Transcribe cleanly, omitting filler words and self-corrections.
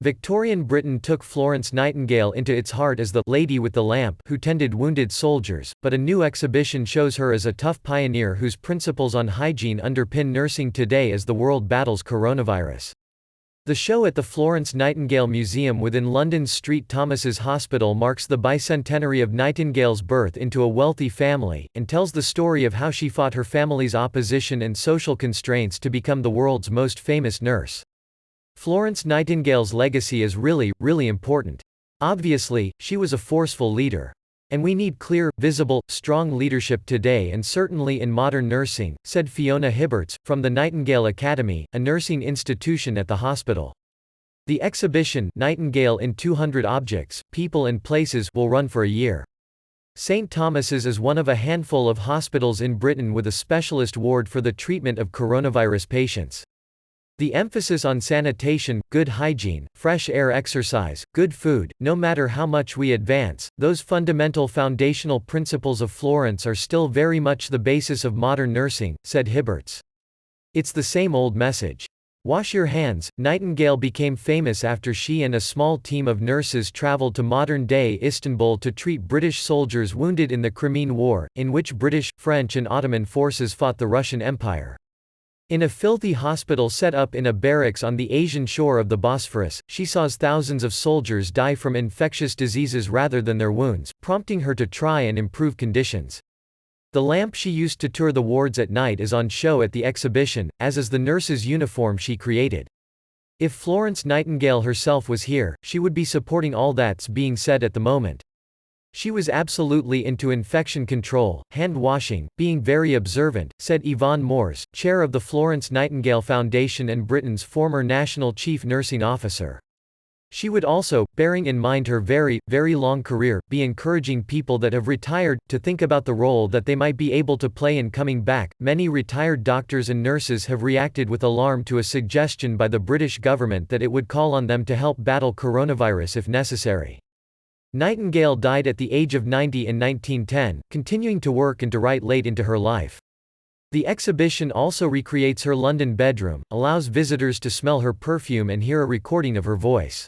Victorian Britain took Florence Nightingale into its heart as the "lady with the lamp" who tended wounded soldiers, but a new exhibition shows her as a tough pioneer whose principles on hygiene underpin nursing today as the world battles coronavirus. The show at the Florence Nightingale Museum within London's St Thomas's Hospital marks the bicentenary of Nightingale's birth into a wealthy family, and tells the story of how she fought her family's opposition and social constraints to become the world's most famous nurse. Florence Nightingale's legacy is really important. Obviously, she was a forceful leader. And we need clear, visible, strong leadership today and certainly in modern nursing, said Fiona Hibberts, from the Nightingale Academy, a nursing institution at the hospital. The exhibition, Nightingale in 200 Objects, People and Places, will run for a year. St Thomas's is one of a handful of hospitals in Britain with a specialist ward for the treatment of coronavirus patients. The emphasis on sanitation, good hygiene, fresh air, exercise, good food, no matter how much we advance, those fundamental foundational principles of Florence are still very much the basis of modern nursing, said Hibberts. It's the same old message. Wash your hands. Nightingale became famous after she and a small team of nurses traveled to modern-day Istanbul to treat British soldiers wounded in the Crimean War, in which British, French and Ottoman forces fought the Russian Empire. In a filthy hospital set up in a barracks on the Asian shore of the Bosphorus, she saw thousands of soldiers die from infectious diseases rather than their wounds, prompting her to try and improve conditions. The lamp she used to tour the wards at night is on show at the exhibition, as is the nurse's uniform she created. If Florence Nightingale herself was here, she would be supporting all that's being said at the moment. She was absolutely into infection control, hand washing, being very observant, said Yvonne Moores, chair of the Florence Nightingale Foundation and Britain's former National Chief Nursing Officer. She would also, bearing in mind her very long career, be encouraging people that have retired to think about the role that they might be able to play in coming back. Many retired doctors and nurses have reacted with alarm to a suggestion by the British government that it would call on them to help battle coronavirus if necessary. Nightingale died at the age of 90 in 1910, continuing to work and to write late into her life. The exhibition also recreates her London bedroom, allows visitors to smell her perfume and hear a recording of her voice.